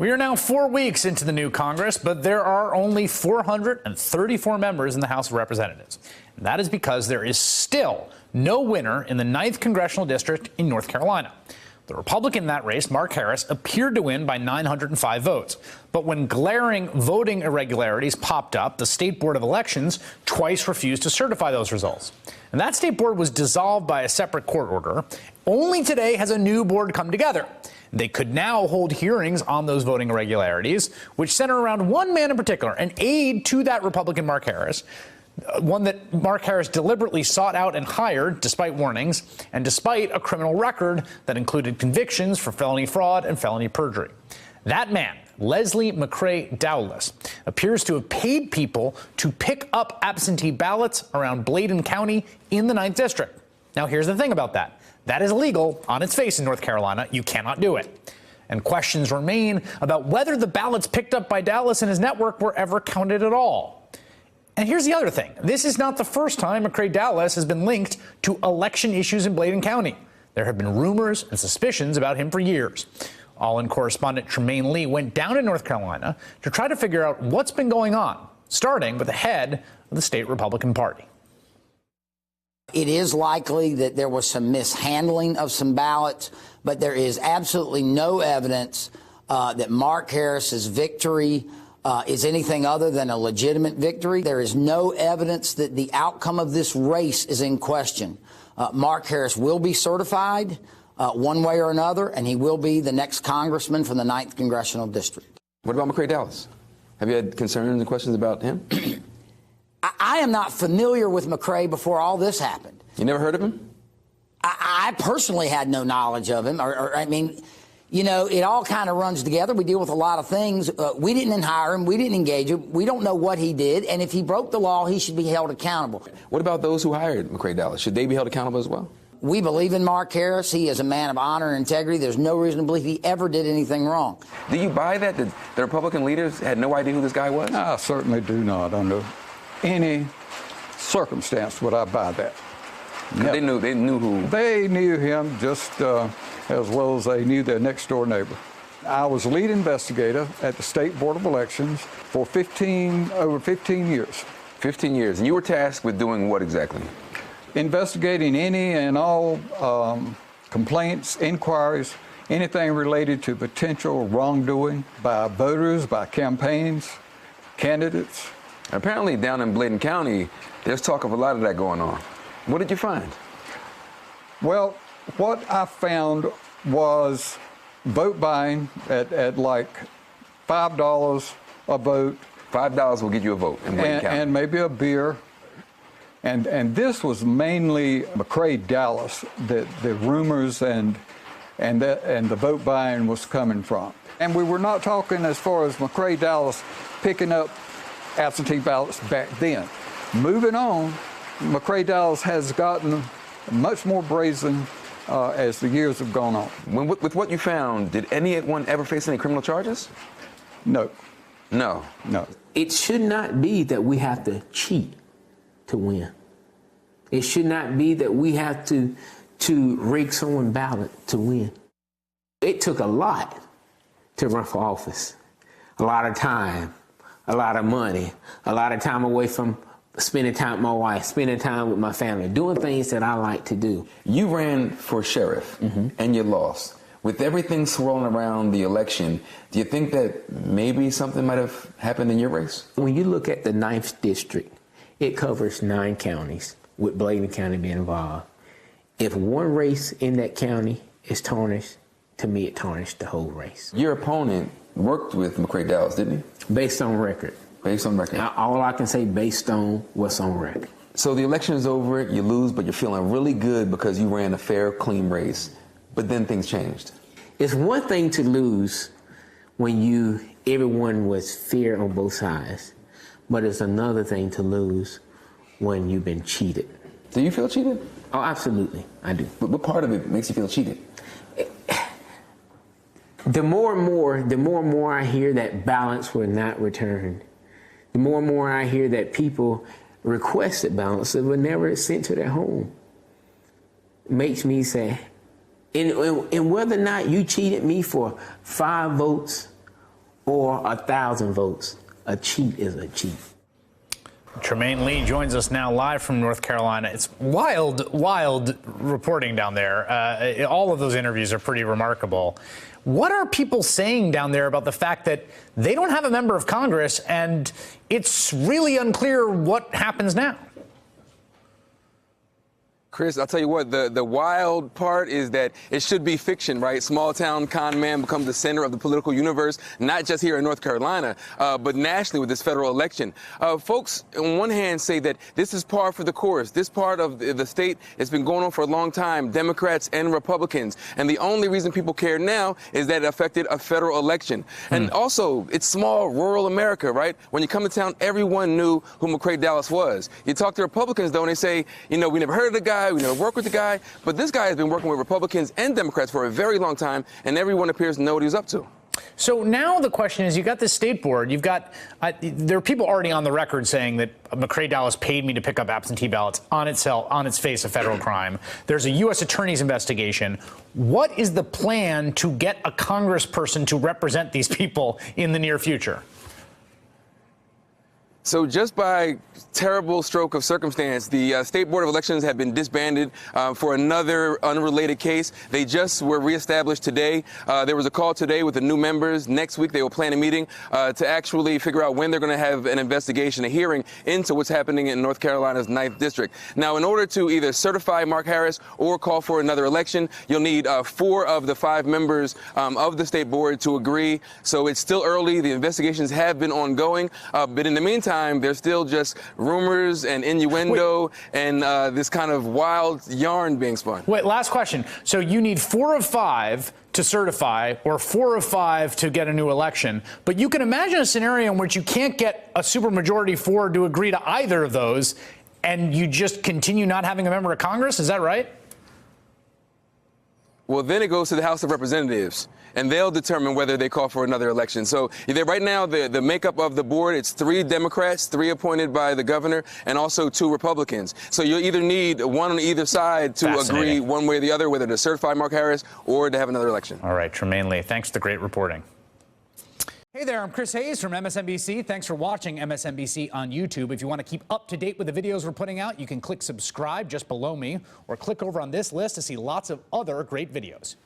We are now 4 weeks into the new Congress, but there are only 434 members in the House of Representatives. And that is because there is still no winner in the 9th Congressional District in North Carolina. The Republican in that race, Mark Harris, appeared to win by 905 votes. But when glaring voting irregularities popped up, the State Board of Elections twice refused to certify those results. And that state board was dissolved by a separate court order. Only today has a new board come together. They could now hold hearings on those voting irregularities, which center around one man in particular, an aide to that Republican Mark Harris, one that Mark Harris deliberately sought out and hired despite warnings and despite a criminal record that included convictions for felony fraud and felony perjury. That man, Leslie McCrae Dowless, appears to have paid people to pick up absentee ballots around Bladen County in the 9th District. Now, here's the thing about that. That is illegal on its face in North Carolina. You cannot do it. And questions remain about whether the ballots picked up by Dowless and his network were ever counted at all. And here's the other thing. This is not the first time McCrae Dowless has been linked to election issues in Bladen County. There have been rumors and suspicions about him for years. All-In correspondent Tremaine Lee went down to North Carolina to try to figure out what's been going on, starting with the head of the state Republican Party. It is likely that there was some mishandling of some ballots, but there is absolutely no evidence that Mark Harris's victory is anything other than a legitimate victory. There is no evidence that the outcome of this race is in question. Mark Harris will be certified one way or another, and he will be the next congressman from the 9th Congressional District. What about McCrae Dowless? Have you had concerns and questions about him? I am not familiar with McCrae before all this happened. You never heard of him? I personally had no knowledge of him. I mean, you know, it all kind of runs together. We deal with a lot of things. We didn't hire him. We didn't engage him. We don't know what he did. And if he broke the law, he should be held accountable. What about those who hired McCrae Dowless? Should they be held accountable as well? We believe in Mark Harris. He is a man of honor and integrity. There's no reason to believe he ever did anything wrong. Do you buy that the Republican leaders had no idea who this guy was? I certainly do not. Under any circumstance would I buy that. They knew who. They knew him just as well as they knew their next door neighbor. I was lead investigator at the State Board of Elections for over 15 years. 15 years. And you were tasked with doing what exactly? Investigating any and all complaints, inquiries, anything related to potential wrongdoing by voters, by campaigns, candidates. Apparently down in Bladen County, there's talk of a lot of that going on. What did you find? Well, what I found was vote buying at like $5 a vote. $5 will get you a vote in Bladen County. And maybe a beer. And this was mainly McCrae Dowless that the rumors and the vote buying was coming from. And we were not talking as far as McCrae Dowless picking up absentee ballots back then. Moving on, McCrae Dowless has gotten much more brazen as the years have gone on. With what you found, did anyone ever face any criminal charges? No. No. No. It should not be that we have to cheat to win. It should not be that we have to rig someone's ballot to win. It took a lot to run for office. A lot of time, a lot of money, a lot of time away from spending time with my wife, spending time with my family, doing things that I like to do. You ran for sheriff and you lost. With everything swirling around the election, do you think that maybe something might have happened in your race? When you look at the 9th District, it covers 9 counties, with Bladen County being involved. If one race in that county is tarnished, to me it tarnished the whole race. Your opponent worked with McCrae Dowless, didn't he? Based on record. Based on record. Now, all I can say based on what's on record. So the election is over, you lose, but you're feeling really good because you ran a fair, clean race. But then things changed. It's one thing to lose when everyone was fair on both sides, but it's another thing to lose when you've been cheated. Do you feel cheated? Oh, absolutely, I do. But what part of it makes you feel cheated? The more and more I hear that ballots were not returned, the more and more I hear that people requested ballots that were never sent to their home, makes me say, and whether or not you cheated me for 5 votes or 1,000 votes. A cheat is a cheat. Tremaine Lee joins us now live from North Carolina. It's wild reporting down there. All of those interviews are pretty remarkable. What are people saying down there about the fact that they don't have a member of Congress and it's really unclear what happens now? Chris, I'll tell you what, the wild part is that it should be fiction, right? Small town con man becomes the center of the political universe, not just here in North Carolina, but nationally with this federal election. Folks, on one hand, say that this is par for the course. This part of the state has been going on for a long time, Democrats and Republicans. And the only reason people care now is that it affected a federal election. And also, it's small, rural America, right? When you come to town, everyone knew who McCrae Dowless was. You talk to Republicans, though, and they say, you know, we never heard of the guy. We never worked with the guy, but this guy has been working with Republicans and Democrats for a very long time, and everyone appears to know what he's up to. So now the question is, you've got this state board, you've got, there are people already on the record saying that McCrae Dowless paid me to pick up absentee ballots, on its face a federal crime. There's a U.S. attorney's investigation. What is the plan to get a congressperson to represent these people in the near future? So just by terrible stroke of circumstance, the State Board of Elections have been disbanded for another unrelated case. They just were reestablished today. There was a call today with the new members. Next week, they will plan a meeting to actually figure out when they're going to have an investigation, a hearing into what's happening in North Carolina's 9th District. Now, in order to either certify Mark Harris or call for another election, you'll need 4 of the 5 members of the State Board to agree. So it's still early. The investigations have been ongoing. But in the meantime, there's still just rumors and innuendo and this kind of wild yarn being spun. Wait, last question. So you need 4 of 5 to certify or 4 of 5 to get a new election. But you can imagine a scenario in which you can't get a supermajority 4 to agree to either of those, and you just continue not having a member of Congress. Is that right? Well, then it goes to the House of Representatives, and they'll determine whether they call for another election. So right now, the makeup of the board, it's 3 Democrats, 3 appointed by the governor, and also 2 Republicans. So you'll either need one on either side to agree one way or the other, whether to certify Mark Harris or to have another election. All right, Tremaine Lee, thanks for the great reporting. Hey there, I'm Chris Hayes from MSNBC. Thanks for watching MSNBC on YouTube. If you want to keep up to date with the videos we're putting out, you can click subscribe just below me or click over on this list to see lots of other great videos.